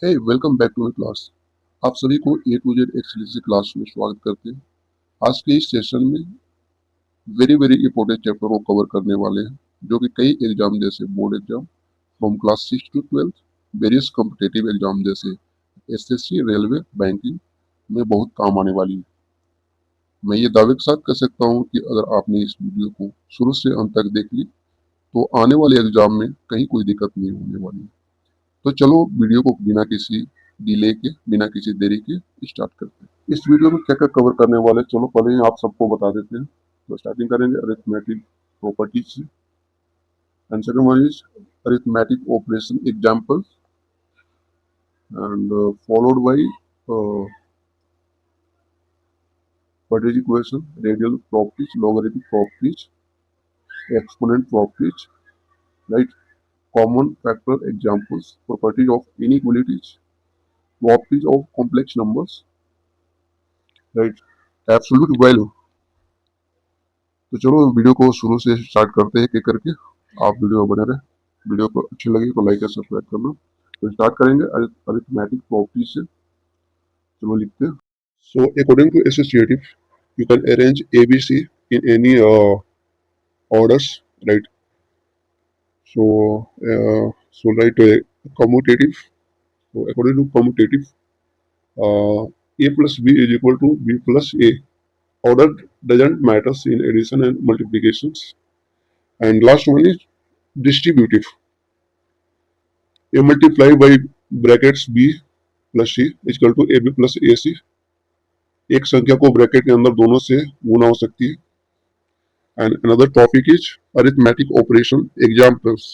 Hey welcome back to my class. आप सभी को A to Z excellency class में स्वागत करते हैं। आज के इस सेशन में वेरी वेरी इंपॉर्टेंट चैप्टर को कवर करने वाले हैं, जो कि कई एग्जाम जैसे board exam from class 6 to 12, various competitive exam जैसे एसएससी, रेलवे, बैंकिंग में बहुत काम आने वाली है। मैं ये दावे के साथ कह सकता हूँ कि अगर आपने इस वीडियो को शुरू से अंत तक देख ली तो आने वाले एग्जाम में कहीं कोई दिक्कत नहीं होने वाली। तो चलो वीडियो को बिना किसी डिले के, बिना किसी देरी के स्टार्ट करते हैं। इस वीडियो में क्या क्या कवर करने वाले, चलो पहले ही आप सबको बता देते हैं। तो स्टार्टिंग करेंगे अरिथमेटिक प्रॉपर्टीज से, and second one is arithmetic operation example, and followed by quadratic equation, radial properties, logarithmic properties, exponent properties, right? Common factor examples, properties of inequalities, properties of complex numbers, right? Absolute value. तो चलो video को शुरू से start करते हैं एक एक करके। आप वीडियो में बने रहे। वीडियो को अच्छी लगी तो लाइक और सब्सक्राइब करना। तो स्टार्ट करेंगे अरिथमेटिक प्रॉपर्टी से। चलो लिखते हैं। So according to associative you can arrange ABC in any orders, right? So write commutative. So according to commutative, A plus B is equal to B plus A. Order doesn't matters in addition and multiplications. And last one is distributive. A multiply by brackets B plus C is equal to AB plus AC. एक संख्या को bracket के अंदर दोनों से गुना हो सकती है। And another topic is arithmetic operation examples,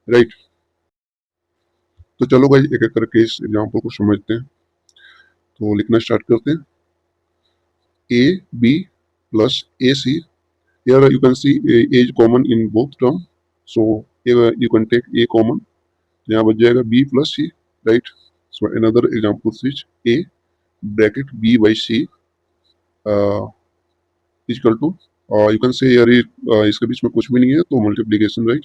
right? तो चलो भाई एक एक करके इस एग्जाम्पल को समझते हैं। तो लिखना स्टार्ट करते हैं। A B plus A C, here you can see a is common in both term, so you can take a common, यहाँ बच जाएगा b plus c, right? So another example is a bracket b by c is equal to, you can say here इसके बीच में कुछ भी नहीं है तो multiplication, right?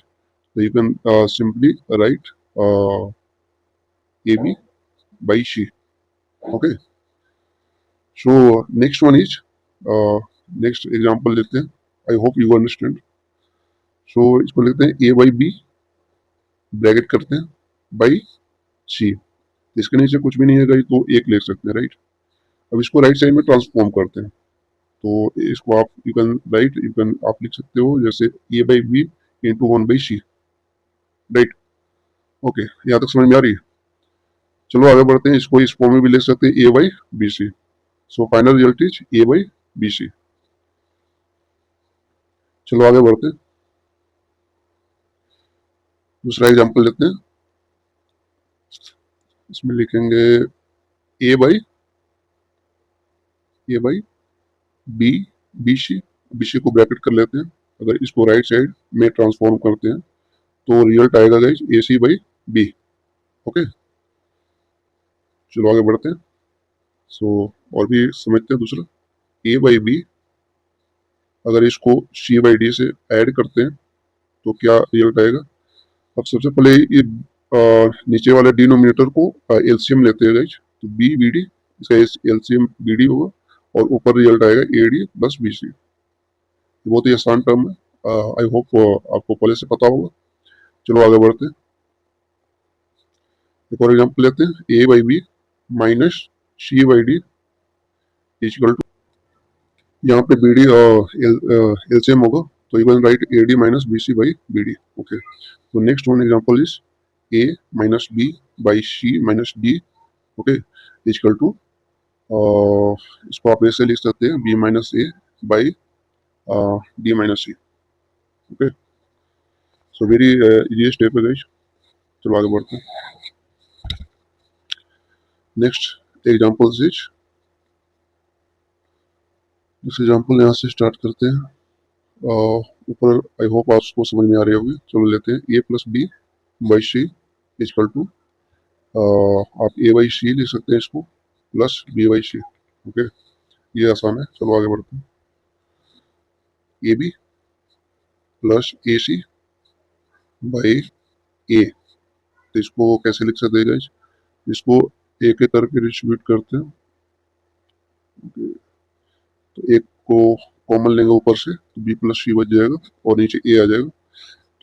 So you can simply write ab by c. Okay, so next one is next example लेते हैं। I hope you understand. So इसको लिखते हैं a by b, ब्रैकेट करते हैं बाई सी। इसके नीचे कुछ भी नहीं है तो एक लिख सकते हैं, राइट? अब इसको राइट साइड में ट्रांसफॉर्म करते हैं। तो इसको आप यू कैन आप लिख सकते हो जैसे A by B into one by C, right? Okay, यहाँ तक समझ में आ रही है? चलो आगे बढ़ते हैं। इसको इस फॉर्म में भी लिख सकते हैं A by B C. So final result is A by B C. चलो आगे बढ़ते हैं, दूसरा एग्जाम्पल लेते हैं। इसमें लिखेंगे A by B B C. B C को ब्रैकेट कर लेते हैं। अगर इसको राइट साइड में ट्रांसफॉर्म करते हैं तो रिजल्ट आएगा guys A C by B. Okay, चलो आगे बढ़ते हैं। और भी समझते हैं दूसरा। ए बाई बी, अगर इसको सी बाई डी से ऐड करते हैं तो क्या रिजल्ट आएगा? अब सबसे पहले ये नीचे वाले डिनोमिनेटर को एलसीएम लेते हैं गाइस। तो बी बी डी, इसका एलसीएम बी डी होगा और ऊपर रिजल्ट आएगा A D plus B C. बहुत ही आसान टर्म है, आई होप आपको पहले से पता होगा। चलो आगे बढ़ते हैं। एक और एग्जाम्पल लेते हैं। A by B minus C by D equal to, यहाँ पे बी डी एलसीएम होगा तो you can write A D minus B C by B D. Okay, तो next one example is A minus B by C minus D, okay, equal to, इसको आप ऐसे लिख सकते हैं B minus A by D minus C. Okay, so very easy step है guys. चलो आगे बढ़ते हैं। नेक्स्ट एग्जाम्पल इज, इस एग्जाम्पल यहाँ से स्टार्ट करते हैं। ऊपर आई होप आपको समझ में आ रही होगी। चलो लेते हैं A plus B by C equal to, आप ए बाई सी लिख सकते हैं इसको plus B by C. Okay, ये आसान है। चलो आगे बढ़ते हैं। A B plus A C by A, तो इसको कैसे लिख सकते हैं गाइस? इसको एक एक करके डिस्ट्रीब्यूट करते हैं। तो एक को कॉमन लेंगे ऊपर से, तो बी प्लस सी बच जाएगा और नीचे ए आ जाएगा,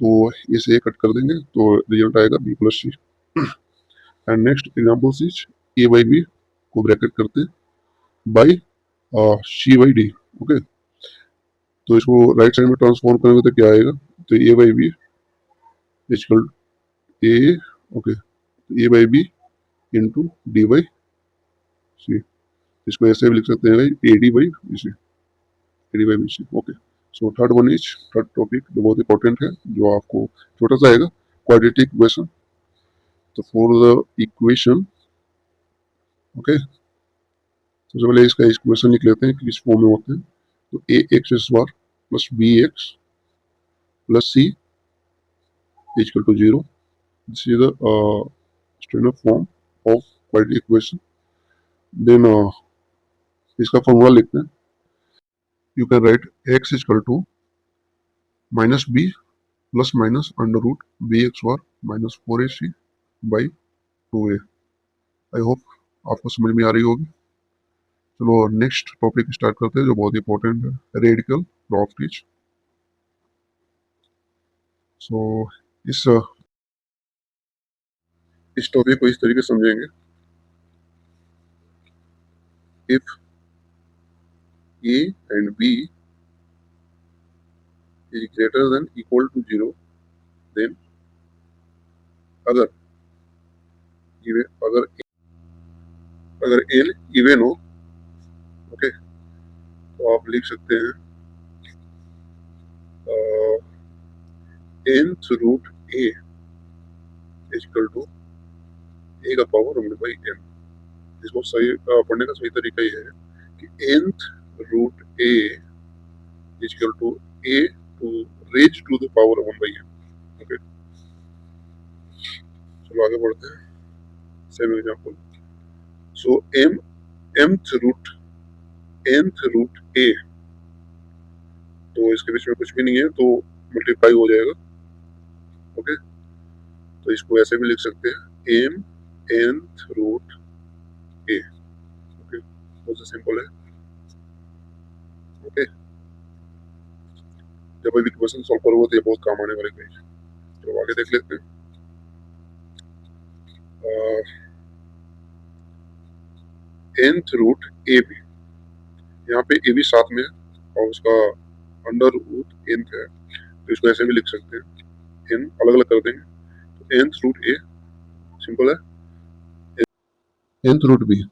तो इसे ए कट कर देंगे तो रिजल्ट आएगा B plus C. And next example is A by B को ब्रैकेट करते हैं by C by D. Okay, तो इसको राइट साइड में ट्रांसफॉर्म करेंगे तो क्या आएगा, तो A by B equal A, okay, A by B into D by C. इसको ऐसे भी लिख सकते हैं A D by B C, A D by B C. Okay, so third one is, third topic जो बहुत इंपॉर्टेंट है, जो आपको छोटा सा आएगा, क्वाड्रेटिक इक्वेशन। तो फॉर द इक्वेशन, ओके, सबसे पहले इसका इक्वेशन लिख लेते हैं कि किस फॉर्म में होते हैं। तो A x square plus B X plus C equal to 0। This is the standard form of quadratic equation. Then इसका फॉर्मूला लिखते हैं। You can write X equal to minus B plus minus under root B x square minus 4ac by 2a। I hope आपको समझ में आ रही होगी। चलो next topic start करते हैं जो बहुत इंपॉर्टेंट है, रेडिकल प्रॉपर्टीज। सो इस टॉपिक को इस तरीके से समझेंगे, if a and b is greater than equal to 0, then अगर अगर अगर n इवन हो, ओके, तो आप लिख सकते हैं nth root a equal to a का पावर वन बाई n। इसको सही पढ़ने का सही तरीका ये है कि nth root a equal to a to raise to the power one by n। Okay, चलो आगे बढ़ते हैं। Same example, so mth root a, तो इसके बीच में कुछ भी नहीं है तो मल्टीप्लाई हो जाएगा। ओके, तो इसको ऐसे भी लिख सकते हैं m nth root a। Okay, बहुत सिंपल है। ओके, जब भी इक्वेशन सॉल्व करोगे तो ये बहुत काम आने वाले पेज। तो आगे देख लेते हैं। nth रूट ए बी, यहाँ पे ए बी साथ में और उसका अंडर रूट nth है, तो इसको ऐसे भी लिख सकते हैं, n अलग अलग कर देंगे तो nth रूट ए, सिंपल है, nth रूट बी।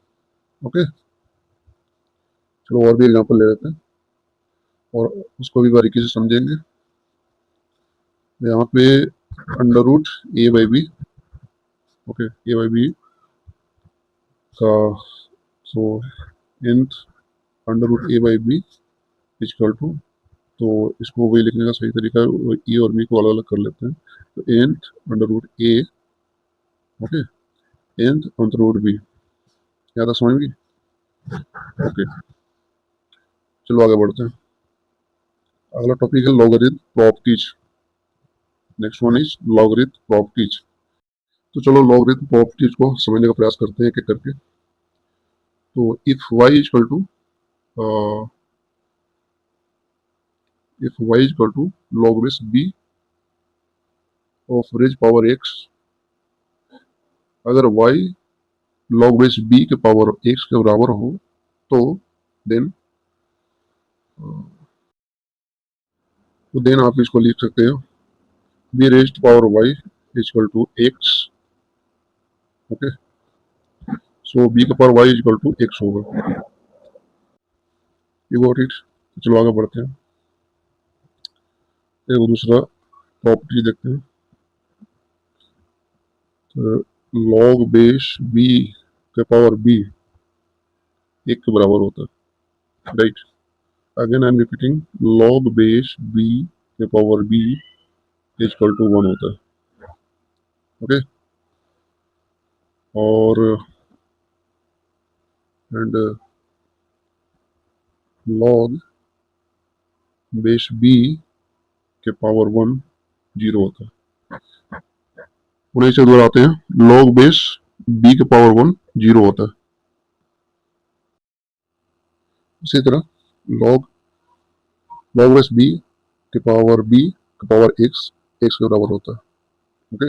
ओके, चलो और भी एग्जांपल ले लेते हैं और उसको भी बारीकी से समझेंगे। यहाँ पे under root A by B, okay, A by B का, so nth under root A by B equal to, तो इसको वही लिखने का सही तरीका ए और बी को अलग अलग कर लेते हैं। तो nth under root A, okay, nth under root B, क्या था समझ में? ओके, चलो आगे बढ़ते हैं। अगला टॉपिक है logarithm properties. Next one is logarithm properties. तो चलो लॉगरिथम प्रॉपर्टीज को समझने का प्रयास करते हैं एक एक करके। तो if y equal to log base b of raise power x, अगर y log base b के पावर x के बराबर हो तो देन आप इसको लिख सकते हैं b raised power y equal to x। Okay, so b का power y equal to x होगा। You got it. चलो आगे बढ़ते हैं, एक दूसरा प्रॉपर्टी देखते हैं। तो log बेस b के पावर b एक के बराबर होता है, right. Again I am repeating, log base b के पावर b इक्वल टू 1 होता है। ओके, और एंड log बेस b के पावर 1 0 होता है। उन्हें से दोहराते हैं, log बेस बी के पावर 1 जीरो होता है। इसी तरह लॉग लॉग बेस बी के पावर बी के पावर एक्स के बराबर होता है। ओके,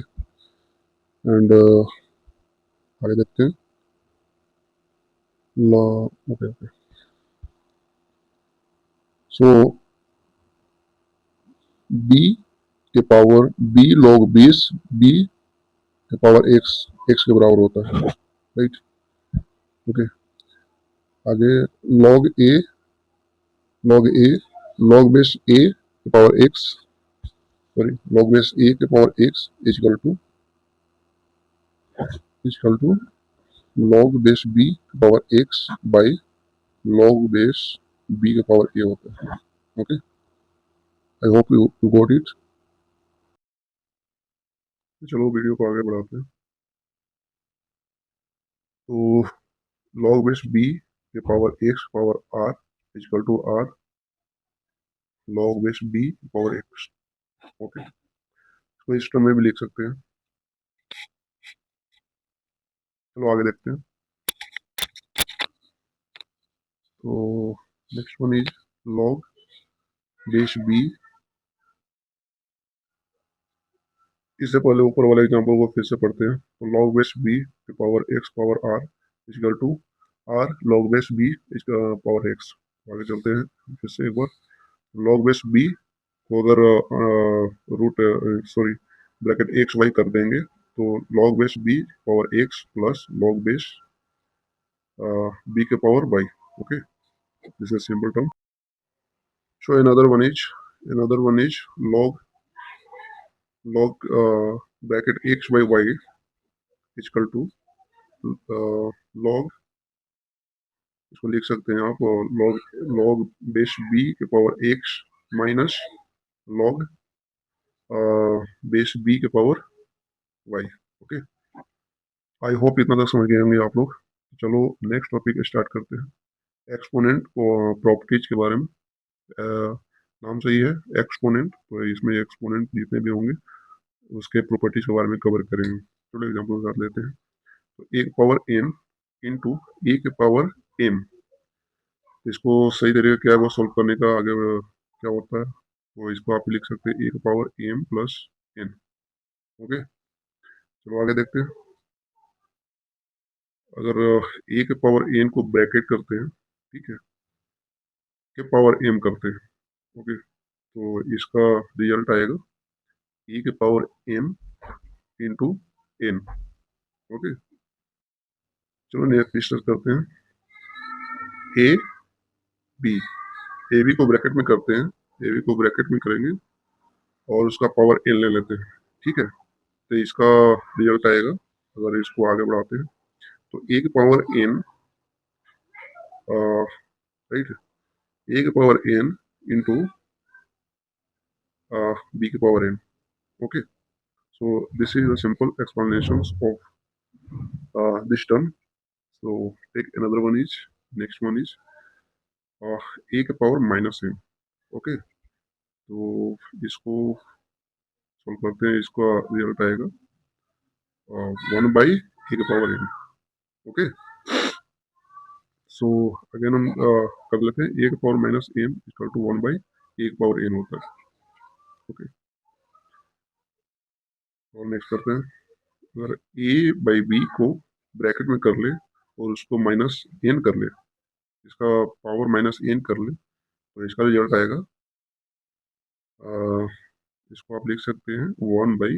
एंड आगे देखते हैं। ओके ओके, सो बी के power B log base B के पावर एक्स के बराबर होता है। Right, okay. आगे log A log A log base A के power X, sorry, log base A के power X is equal to log base B के power X by log base B के पावर ए होता है। Okay, I hope you got it. चलो video को आगे बढ़ाते हैं। तो लॉग बेस बी के power X power R equal to R log base B power X. Okay, तो इस टर्म में भी लिख सकते हैं। चलो आगे देखते हैं। तो next one is log base B. इससे पहले ऊपर वाले एग्जांपल को फिर से पढ़ते हैं। तो लॉग बेस बी के power X power R equal to R log base B इसका पावर एक्स। आगे चलते हैं फिर से एक बार। लॉग बेस बी को अगर root sorry bracket X Y कर देंगे तो log base B power X plus log base B के power Y. Okay, this is simple term. So another one is log bracket x by y is equal to log, इसको लिख सकते हैं आप log log base b के power x minus log base b के power y। Okay, I hope इतना तक समझ गए होंगे आप लोग। चलो नेक्स्ट टॉपिक स्टार्ट करते हैं। एक्सपोनेंट प्रॉपर्टीज के बारे में। नाम सही है एक्सपोनेंट, तो इसमें एक्सपोनेंट जितने भी होंगे उसके प्रॉपर्टीज के बारे में कवर करेंगे। चलो एग्जाम्पल कर लेते हैं। तो ए पावर एम इंटू ए के पावर एम, इसको सही तरीके क्या है वो सोल्व करने का आगे क्या होता है, वो इसको आप लिख सकते हैं ए के power M plus N. Okay, चलो आगे देखते हैं। अगर ए के पावर एन को ब्रैकेट करते हैं, ठीक है, के पावर एम करते हैं, ओके, तो इसका रिजल्ट आएगा ई के power M into N. Okay, चलो नेक्स्ट डिस्कस करते हैं। बी ए बी को ब्रैकेट में करते हैं, ए बी को ब्रैकेट में करेंगे और उसका पावर एन ले लेते हैं, ठीक है, तो इसका रिजल्ट आएगा। अगर इसको आगे बढ़ाते हैं तो ए के पावर एन, राइट, ए के पावर एन इंटू बी के power N. Okay, so this is a simple explanations of this term. So take another one is, next one is a के पावर माइनस एन। ओके, तो इसको solve करते हैं, इसका result आएगा 1 by A के power N. Okay, so again हम कर लेते हैं। ए के power minus N equal to 1 by A के पावर एन होता है। ओके, और नेक्स्ट करते हैं। अगर ए बाई बी को ब्रैकेट में कर ले और उसको माइनस एन कर ले, इसका पावर माइनस एन कर ले, तो इसका रिजल्ट आएगा इसको आप लिख सकते हैं 1 बाई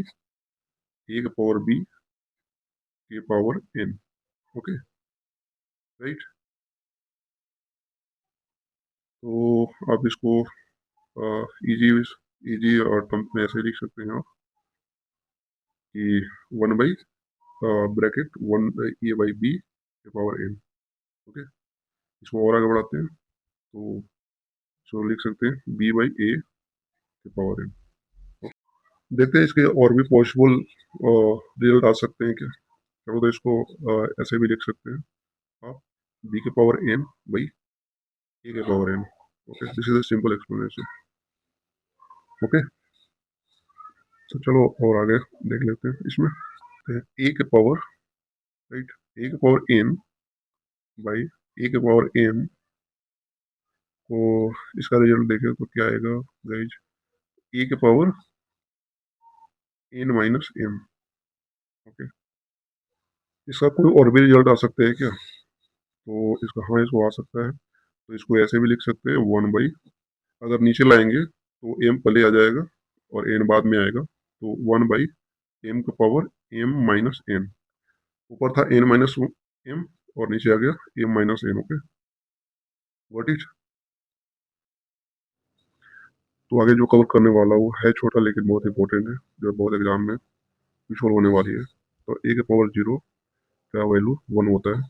ए के पावर बी के पावर एन। ओके, राइट, तो आप इसको इजी इजी और टर्म में ऐसे लिख सकते हैं आप कि 1 by bracket 1 A by B के पावर एन। ओके, इसको और आगे बढ़ाते हैं तो इसको लिख सकते हैं बी बाई ए के पावर एन। देखते हैं इसके और भी पॉसिबल रिजल्ट आ सकते हैं क्या। चलो तो इसको ऐसे भी लिख सकते हैं आप बी के पावर एन बाई ए के power N. Okay, this is a simple explanation. Okay, तो चलो और आगे देख लेते हैं इसमें। ए के पावर राइट। ए के पावर एन बाई ए के पावर एन को इसका रिजल्ट देखें तो क्या आएगा गाइज, ए के power N minus M. Okay, इसका कोई और भी रिजल्ट आ सकता है क्या? तो इसका, हाँ इसको आ सकता है। तो इसको ऐसे भी लिख सकते हैं 1 बाई, अगर नीचे लाएंगे तो एम पहले आ जाएगा और एन बाद में आएगा, तो 1 बाई एम का पावर एम माइनस एन। ऊपर था एन माइनस एम और नीचे आ गया M minus N. Okay, what is. तो आगे जो कवर करने वाला वो है छोटा लेकिन बहुत इंपॉर्टेंट है, जो बहुत एग्जाम में यूजफुल होने वाली है। तो ए के पावर 0 का वैल्यू 1 होता है,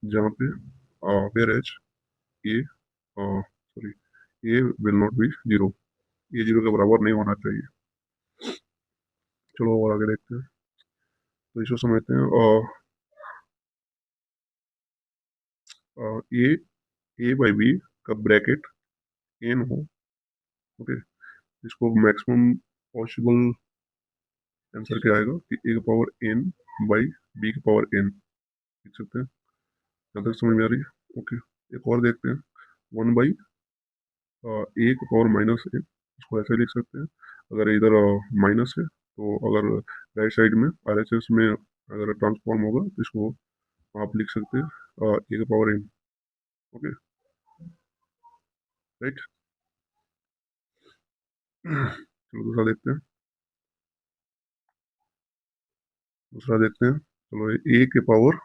जहाँ पे where as A, sorry, A will not be 0, ये 0 के बराबर नहीं होना चाहिए। चलो और आगे देखते हैं। तो इसको समझते हैं। ए ए बाई बी का ब्रैकेट एन हो। ओके, इसको मैक्सिमम पॉसिबल आंसर क्या आएगा कि ए का पावर एन बाई बी का पावर एन लिख सकते हैं। जहाँ तक समझ में आ रही है। ओके, एक और देखते हैं। 1 बाई ए का पावर माइनस ए, इसको ऐसे लिख सकते हैं। अगर इधर माइनस है तो अगर राइट साइड में आरएचएस में अगर ट्रांसफॉर्म होगा तो इसको आप लिख सकते हैं ए का पावर एन। Okay, right. चलो दूसरा देखते हैं। दूसरा देखते हैं। चलो, ए के पावर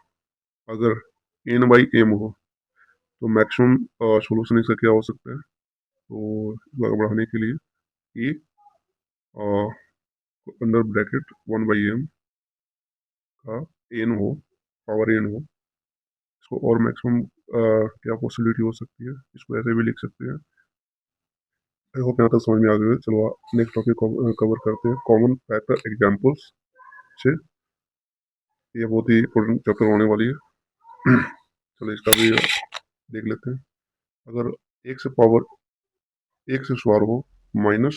अगर एन बाई एम हो तो मैक्सिमम सोल्यूशन इसका क्या हो सकता है? तो इसको आगे बढ़ाने के लिए A under bracket 1 by M का एन हो, पावर एन हो, इसको और मैक्सिमम क्या पॉसिबिलिटी हो सकती है, इसको ऐसे भी लिख सकते हैं। आई होप यहाँ तक समझ में आ गए। चलो नेक्स्ट टॉपिक कवर करते हैं, कॉमन फैक्टर एग्जाम्पल्स से। ये बहुत ही इंपॉर्टेंट चैप्टर होने वाली है। चलो इसका भी देख लेते हैं। अगर एक से पावर एक से स्क्वायर हो माइनस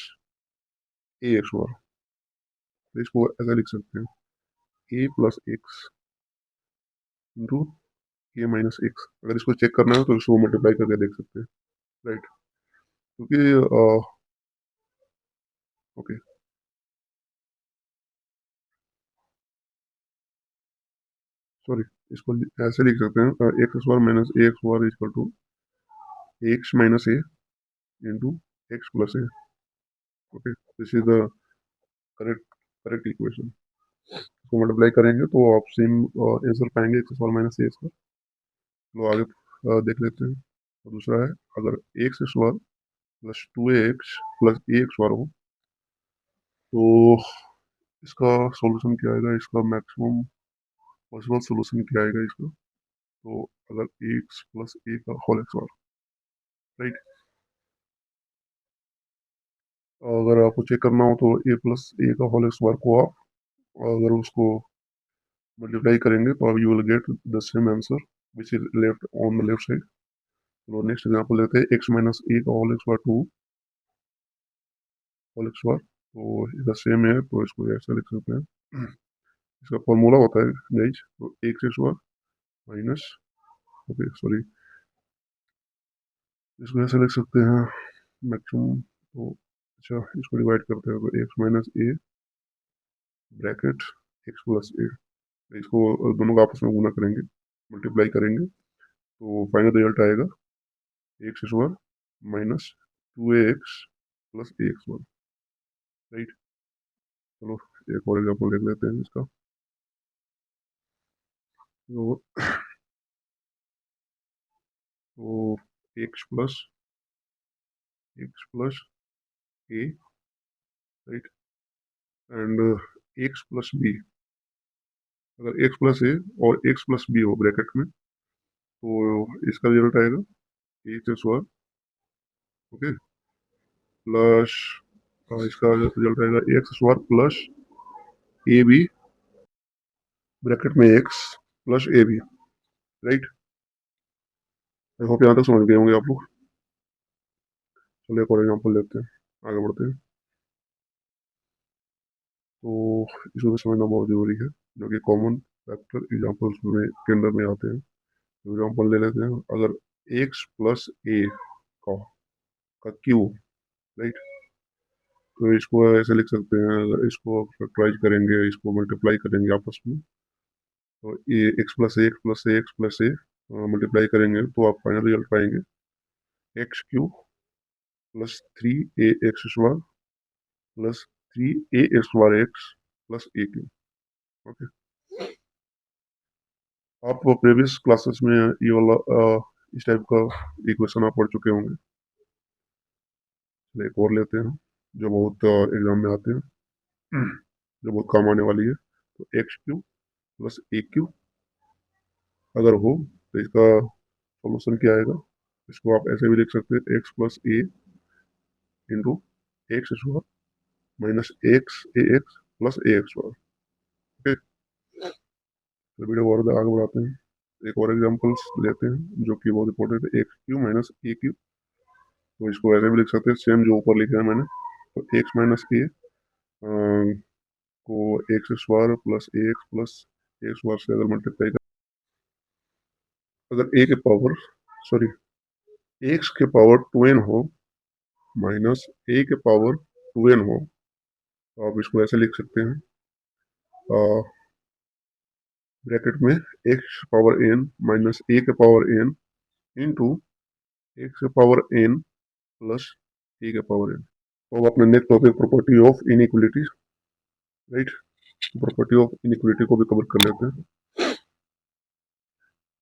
ए स्क्वायर, तो इसको ऐसा लिख सकते हैं A plus x into A minus x. अगर इसको चेक करना है तो इसको मल्टीप्लाई करके देख सकते हैं, राइट। क्योंकि ओके, सॉरी, इसको ऐसे लिख सकते हैं x square minus a square equal to x minus a into x plus a. Okay, this is the correct correct equation. इसको मल्टीप्लाई करेंगे तो आप सेम आंसर पाएंगे, x square minus a square. तो आगे देख लेते हैं। तो दूसरा है, अगर x square plus 2x plus a square हो तो इसका सॉल्यूशन क्या आएगा, इसका मैक्सिमम पॉसिबल सॉल्यूशन क्या आएगा इसका? तो अगर एक्स प्लस ए का होल स्क्वायर, राइट। अगर आपको चेक करना हो तो ए प्लस ए का होल स्क्वायर को आप अगर उसको मल्टीप्लाई करेंगे तो अब you will get the same answer which is left on the left side. तो नेक्स्ट एग्जांपल लेते हैं, एक्स माइनस ए का whole square to whole square, तो इसका सेम है तो इसको ऐसा लिख सकते हैं। इसका फॉर्मूला होता है गाइस, तो x square minus, okay sorry, इसको ऐसे लिख सकते हैं मैक्सिमम। तो अच्छा, इसको डिवाइड करते हैं तो x minus A bracket x plus ए, इसको दोनों को आपस में गुना करेंगे, मल्टीप्लाई करेंगे, तो फाइनल रिजल्ट आएगा x square minus 2x plus a x one, right. चलो एक और एग्जाम्पल देख लेते हैं इसका। तो, तो x plus a, right, and x plus b. अगर एक्स प्लस ए और एक्स प्लस बी हो ब्रैकेट में तो इसका रिजल्ट आएगा एक्स स्क्वायर, ओके, प्लस इसका रिजल्ट आएगा x square plus a b bracket में x plus a b, right. I hope यहाँ तक समझ गए होंगे आप लोग। चलिए एक और एग्जाम्पल लेते हैं, आगे बढ़ते हैं। तो इसको भी समझना बहुत जरूरी है, जो कि कॉमन फैक्टर एग्जाम्पल्स में के अंदर में आते हैं। एग्जाम्पल ले लेते हैं, अगर x प्लस ए का क्यू, राइट, तो इसको ऐसे लिख सकते हैं, अगर इसको फैक्टराइज करेंगे, इसको मल्टीप्लाई करेंगे आपस में, तो ये x plus a x plus a x plus A multiply करेंगे तो आप फाइनल रिजल्ट पाएंगे x Q plus 3 a x square plus 3 a square x plus A Q. Okay, आप प्रीवियस क्लासेस में ये वाला इस टाइप का इक्वेशन आप पढ़ चुके होंगे। चलिए एक और लेते हैं जो बहुत एग्जाम में आते हैं, जो बहुत काम आने वाली है। तो एक्स क्यू प्लस ए क्यू अगर हो तो इसका सॉल्यूशन क्या आएगा? इसको आप ऐसे भी लिख सकते हैं, x plus a into x square minus x a x plus a x square. Okay, तो वीडियो को और आगे बढ़ाते हैं, एक और एग्जांपल्स लेते हैं जो कि बहुत इंपॉर्टेंट है, एक्स क्यू माइनस ए क्यू। तो इसको ऐसे भी लिख सकते हैं, सेम जो ऊपर लिखा है मैंने, तो एक्स माइनस ए को x square plus a x plus a square से अगर मल्टीप्लाई कर, अगर ए के पावर सॉरी एक्स के पावर 2n हो माइनस ए के पावर 2n हो, तो आप इसको ऐसे लिख सकते हैं, ब्रैकेट में एक्स पावर एन माइनस ए के पावर एन इंटू एक्स के पावर एन प्लस ए के पावर एन। तो अब अपने next topic property of inequality, right, property of inequality को भी कवर कर लेते हैं।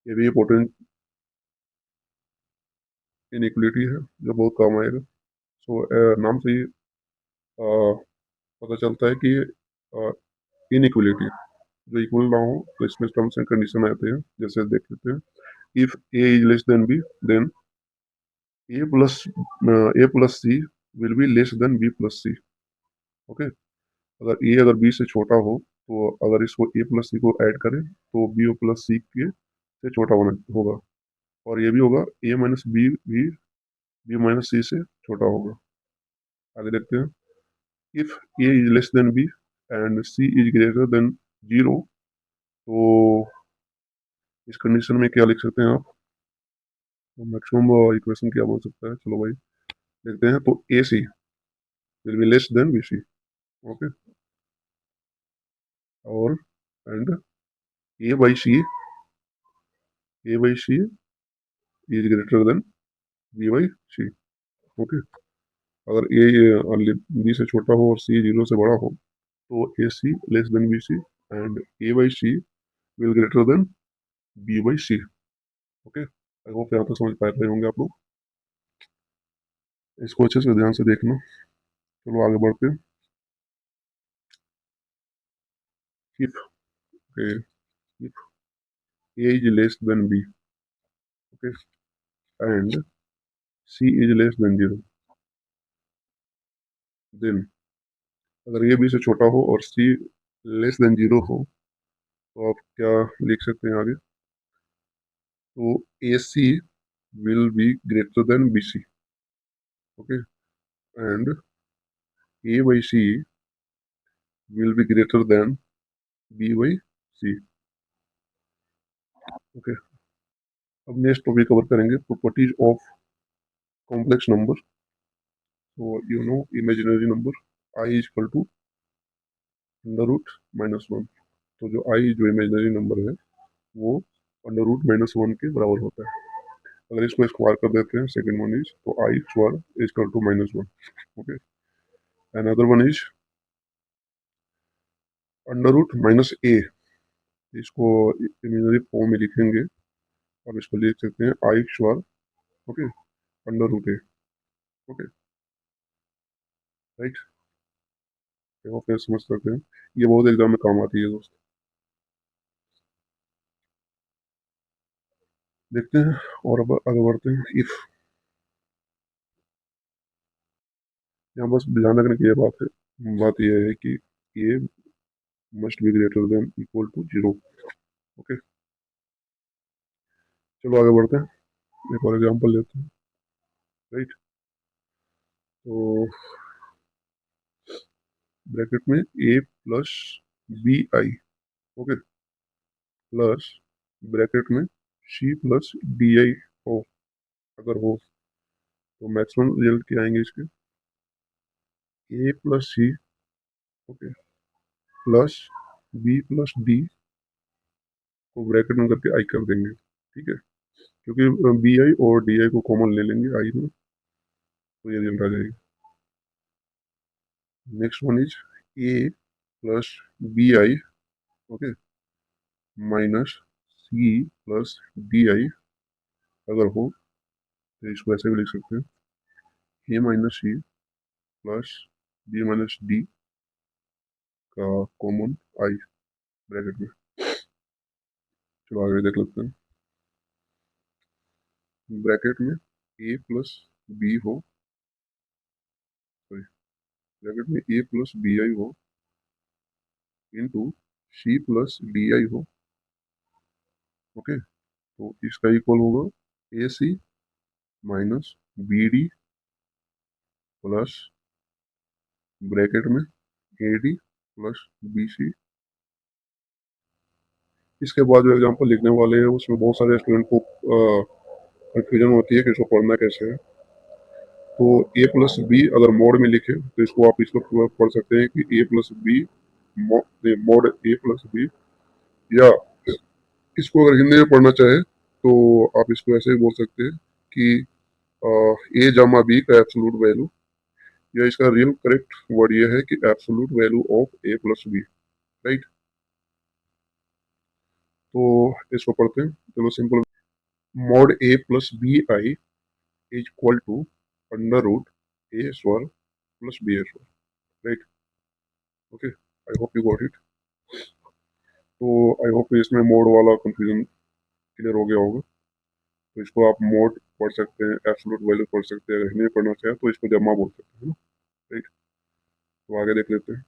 ये भी इंपॉर्टेंट इनइक्वलिटी है जो बहुत काम आएगा। सो नाम से ही पता चलता है कि इनइक्वलिटी जो इक्वल ना हो तो इसमें टर्म्स एंड कंडीशन आते हैं, जैसे देख लेते हैं, if A is less than B then A plus C will be less than B plus C. Okay, अगर ए अगर बी से छोटा हो तो अगर इसको ए प्लस सी को ऐड करें तो बी प्लस सी के से छोटा होना होगा, और ये भी होगा ए माइनस बी भी बी माइनस सी से छोटा होगा। आगे देखते हैं, if A is less than B and C is greater than 0, तो इस कंडीशन में क्या लिख सकते हैं आप? तो मैक्सिमम इक्वेशन क्या बन सकता है, चलो भाई देखते हैं। तो a c will be less than b C. Okay, और and a by c is greater than b by C. Okay, अगर ए बी से छोटा हो और सी 0 से बड़ा हो तो a c less than b c and a by c will greater than b by C. Okay, I hope यहाँ तक समझ पा रहे होंगे आप लोग, इसको अच्छे से ध्यान से देखना। चलो आगे बढ़ते हैं। If if A is less than B, okay, and C is less than 0, then अगर ये बी से छोटा हो और सी लेस देन 0 हो तो आप क्या लिख सकते हैं आगे? तो a c will be greater than b C. Okay, and a by c will be greater than b by C. Okay, अब नेक्स्ट टॉपिक कवर करेंगे, प्रॉपर्टीज ऑफ कॉम्प्लेक्स नंबर। तो you know imaginary number i is equal to under root minus one. तो जो आई जो imaginary number है वो under root minus one के बराबर होता है। अगर इसको स्क्वायर कर देते हैं, सेकंड वन इज, तो i square is equal to minus one. Okay, another one is under root minus a, इसको इमेजिनरी फॉर्म में लिखेंगे और इसको लिख सकते हैं आई square, okay, under root A. Okay, right, देखो फिर समझ सकते हैं, ये बहुत एग्जाम में काम आती है दोस्त। देखते हैं और अब आगे बढ़ते हैं। इफ यहाँ बस ध्यान रखने की ये बात यह है कि ये must be greater than equal to 0। Okay, चलो आगे बढ़ते हैं, एक और एग्जांपल लेते हैं, राइट। तो ब्रैकेट में a plus B I, okay, plus bracket में सी प्लस डी आई हो, अगर हो तो मैक्सिमम रिजल्ट क्या आएंगे इसके, a plus C, okay, plus b plus d को ब्रैकेट में करके आई कर देंगे, ठीक है, क्योंकि बी आई और डी आई को कॉमन ले लेंगे आई में, तो ये रिजल्ट आ जाएगी। Next one is a plus B I, okay, minus c plus d i अगर हो तो इसको ऐसे भी लिख सकते हैं, a minus c plus b minus d का कॉमन आई ब्रैकेट में। चलो आगे देख लेते हैं। ब्रैकेट में ए प्लस बी हो, सॉरी, ब्रैकेट में ए प्लस बी आई हो into c plus d i हो, ओके, तो इसका इक्वल होगा a C minus b d plus bracket में a D plus B c. इसके बाद जो एग्जांपल लिखने वाले हैं उसमें बहुत सारे स्टूडेंट को कंफ्यूजन होती है कि इसको पढ़ना कैसे है। तो ए प्लस बी अगर मोड में लिखे तो इसको आप इसको पढ़ सकते हैं कि ए plus B mode a plus B, या इसको अगर हिंदी में पढ़ना चाहे तो आप इसको ऐसे ही बोल सकते हैं कि ए जमा बी का एब्सोल्यूट वैल्यू, या इसका रियल करेक्ट वर्ड ये है कि absolute value of A plus B, right. तो इसको पढ़ते हैं, चलो simple, mod A plus B I is equal to under root A square plus B square, right, okay, I hope you got it. तो I hope इसमें mod वाला confusion clear हो गया होगा। तो इसको आप मोड पढ़ सकते हैं, एब्सोल्यूट वैल्यू पढ़ सकते हैं, अगर नहीं पढ़ना चाहे तो इसको जमा बोल सकते हैं ना, राइट। तो आगे देख लेते हैं।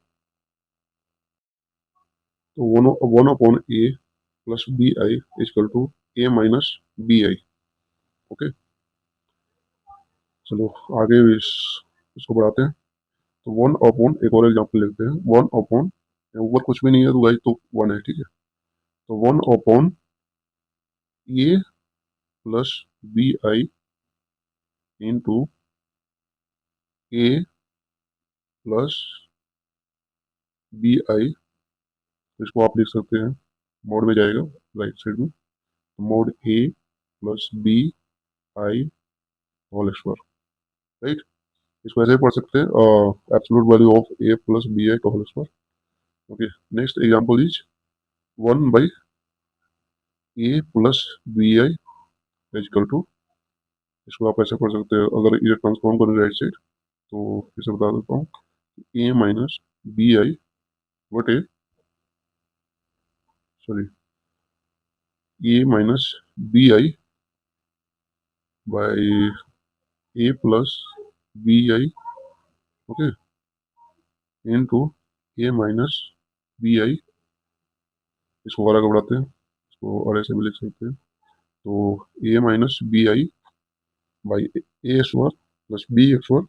तो one upon A plus B I equal to A minus B I, okay. चलो आगे इसको बढ़ाते हैं। तो वन अपॉन, एक और एग्जांपल लेते हैं, वन अपॉन, ऊपर कुछ भी नहीं है तो गाइस तो वन है, ठीक है। तो one upon A plus B i into a plus B I, इसको आप लिख सकते हैं, मोड में जाएगा राइट साइड में, mod a plus B i whole square, right. इसको ऐसे पढ़ सकते हैं, absolute value of A plus B i का whole square, okay. Next example is one by A plus B I equal to, इसको आप ऐसे पढ़ सकते हैं, अगर ये ट्रांसफॉर्म करें राइट साइड तो इसे बता देता हूँ, ए माइनस बी आई बटे, sorry, A minus B I by A plus B I, okay, into A minus B I, इसको वाला का बढ़ाते हैं, इसको और ऐसे भी लिख सकते हैं। तो a minus B I by a square plus B x square,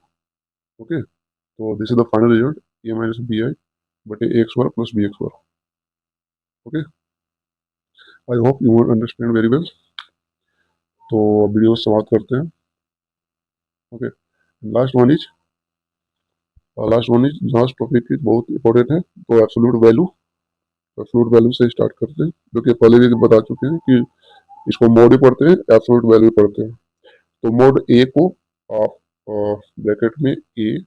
okay. तो this is the final result, a minus B I बटे a square plus B x square, okay. I hope you understand very well. तो video समाप्त करते हैं, okay. Last one is last topic is बहुत important है, तो absolute value से start करते हैं, जो कि पहले भी बता चुके हैं कि इसको मोड ही पढ़ते हैं, एब्सोल्यूट वैल्यू पढ़ते हैं। तो मोड ए को आप ब्रैकेट में ए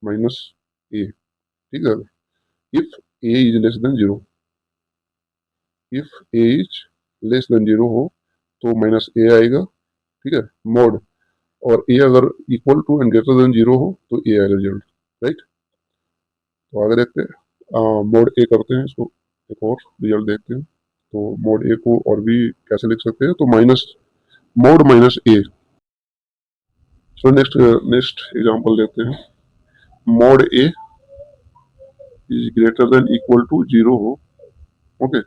माइनस ए, ठीक है, if A is less than zero, if A is less then zero हो तो माइनस ए आएगा, ठीक है, मोड, और ए अगर equal to and greater than zero हो तो ए आएगा रिजल्ट, राइट। तो आगे देखते हैं, मोड ए करते हैं इसको, एक और रिजल्ट देखते हैं। तो मोड ए को और भी कैसे लिख सकते हैं, तो minus, mod minus A. So next next example लेते हैं, mod A is greater than equal to zero हो, ओके।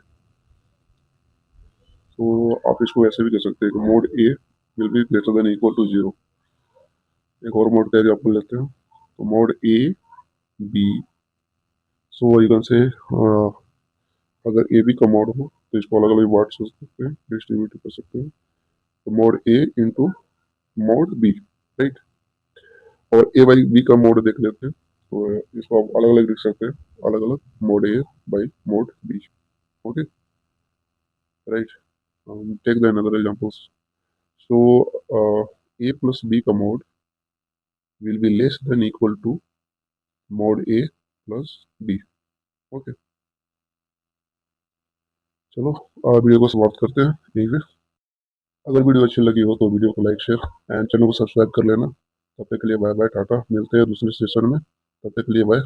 तो आप इसको ऐसे भी कह सकते हैं कि mod A will be greater than equal to zero. एक और मोड का एग्जांपल लेते हैं, तो mod A B, so you can say अगर ए बी का मोड हो सकते हैं, इसको अलग अलग बांट सकते हैं, डिस्ट्रीब्यूट कर सकते हैं। तो मोड ए इंटू मोड बी, राइट। और ए बाई बी का मोड देख लेते हैं, तो इसको आप अलग अलग लिख सकते हैं, अलग अलग mod A by mod B. Okay, right. Take the another examples. So a plus b का mod will be less than equal to mod a plus b। Okay, चलो वीडियो को समाप्त करते हैं यहीं पे। अगर वीडियो अच्छी लगी हो तो वीडियो को लाइक शेयर एंड चैनल को सब्सक्राइब कर लेना। तब तक के लिए बाय बाय, टाटा, मिलते हैं दूसरे सेशन में। तब तक के लिए बाय।